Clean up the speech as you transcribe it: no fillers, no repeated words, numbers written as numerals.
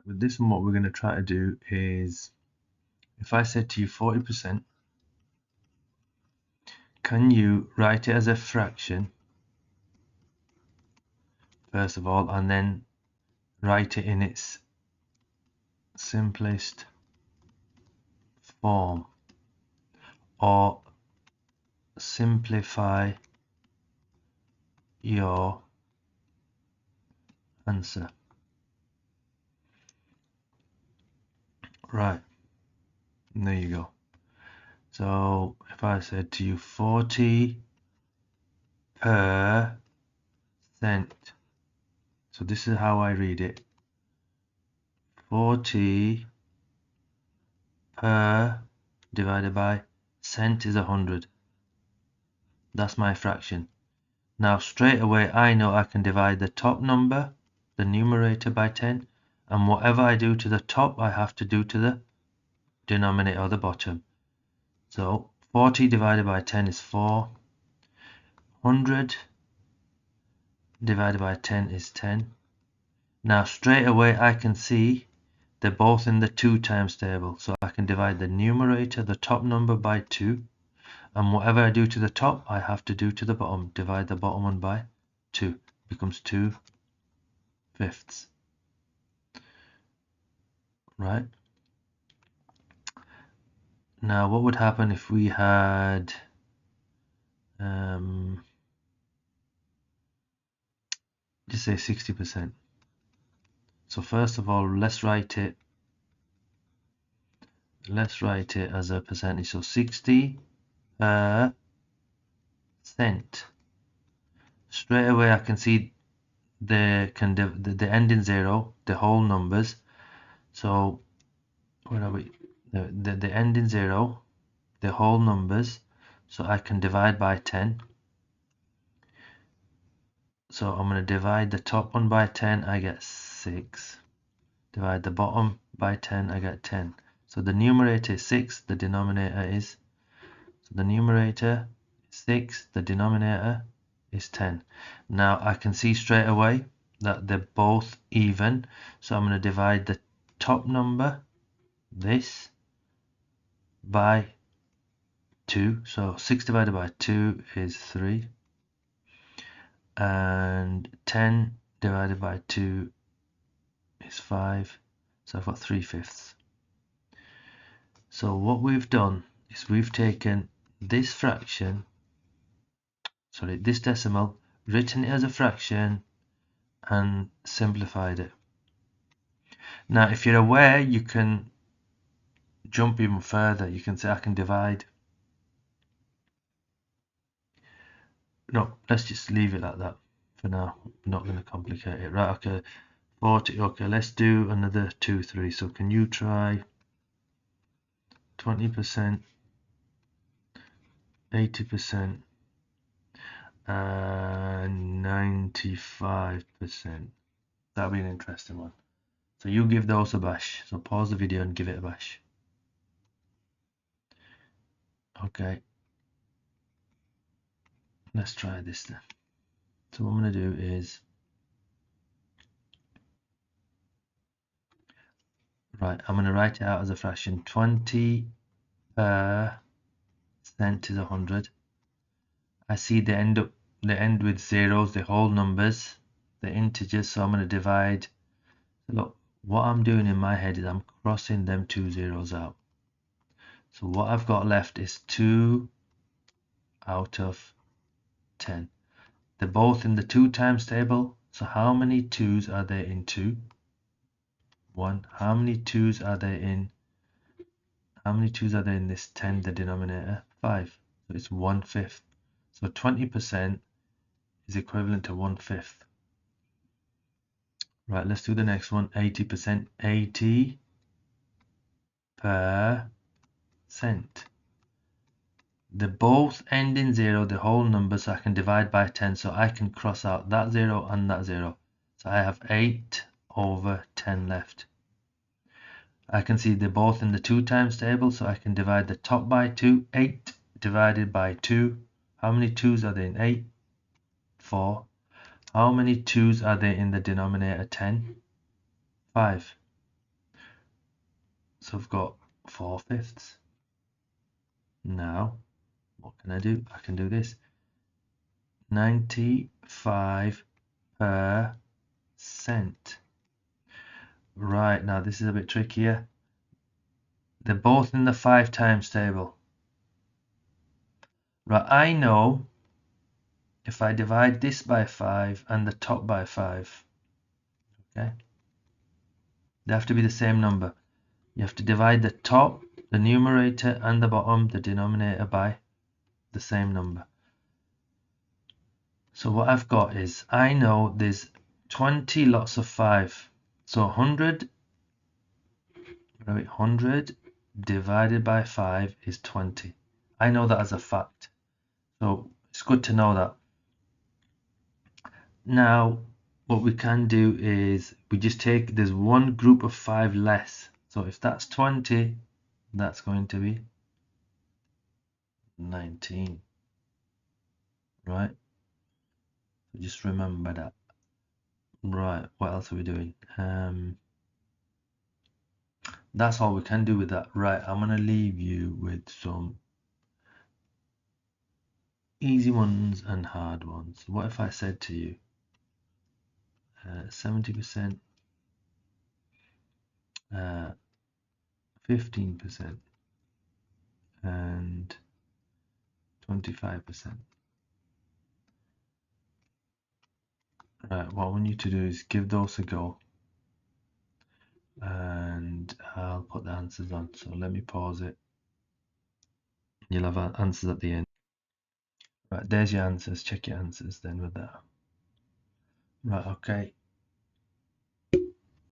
With this one, what we're going to try to do is, if I said to you 40%, can you write it as a fraction, first of all, and then write it in its simplest form, or simplify your answer? Right, and there you go. So if I said to you 40%, so this is how I read it. 40 per divided by cent is 100. That's my fraction. Now straight away I know I can divide the top number, the numerator, by 10, and whatever I do to the top I have to do to the denominator or the bottom. So 40 divided by 10 is 4. 100 divided by 10 is 10. Now straight away I can see they're both in the 2 times table, so I can divide the numerator, the top number, by 2, and whatever I do to the top I have to do to the bottom. Divide the bottom one by 2. It becomes 2/5. Right? Now what would happen if we had just say 60%? So first of all, let's write it as a percentage. So 60%. Straight away I can see the end in 0, the whole numbers. So where are we? The end in 0, the whole numbers. So I can divide by 10. So I'm going to divide the top one by 10, I get 6. Divide the bottom by 10, I get 10. So the numerator is 6, the denominator is, so the numerator is 6, the denominator is 10. Now I can see straight away that they're both even, so I'm going to divide the top number, this, by 2. So 6 divided by 2 is 3, and 10 divided by 2 is 5, so I've got 3/5. So what we've done is we've taken this fraction, sorry, this decimal, written it as a fraction, and simplified it. Now if you're aware, you can jump even further. You can say I can divide. No, let's just leave it like that for now. I'm not going to complicate it. Right, okay, 40. Okay, let's do another 2, 3. So can you try 20%, 80%, and 95%? That'll be an interesting one. So you give those a bash. So pause the video and give it a bash. Okay. Let's try this then. So what I'm going to do is, right, I'm going to write it out as a fraction. 20% is 100. I see they end with zeros, the whole numbers, the integers, so I'm going to divide. Look, what I'm doing in my head is I'm crossing them 2 zeros out. So what I've got left is 2 out of 10. They're both in the 2 times table, so how many 2's are there in 2? 1. How many 2's are there in this 10, the denominator? 5. So it's 1/5. So 20% is equivalent to 1/5. Right, let's do the next one. 80%. 80%. They both end in 0, the whole number, so I can divide by 10, so I can cross out that 0 and that 0. So I have 8/10 left. I can see they're both in the 2 times table, so I can divide the top by 2. 8 divided by 2. How many 2's are there in 8? 4. How many 2's are there in the denominator 10? 5. So I've got 4/5. Now, what can I do? I can do this. 95%. Right, now this is a bit trickier. They're both in the 5 times table. Right, I know if I divide this by 5 and the top by 5, okay, they have to be the same number. You have to divide the top, the numerator, and the bottom, the denominator, by the same number. So what I've got is, I know there's 20 lots of 5. So 100 divided by 5 is 20. I know that as a fact. So it's good to know that. Now, what we can do is we just take, there's one group of 5 less. So if that's 20, that's going to be 19. Right? So just remember that. Right, what else are we doing? That's all we can do with that. Right, I'm going to leave you with some easy ones and hard ones. What if I said to you 70%, 15%, and 25%? Right, what I want you to do is give those a go, and I'll put the answers on. So let me pause it. You'll have answers at the end. Right, there's your answers. Check your answers then with that. Right, okay.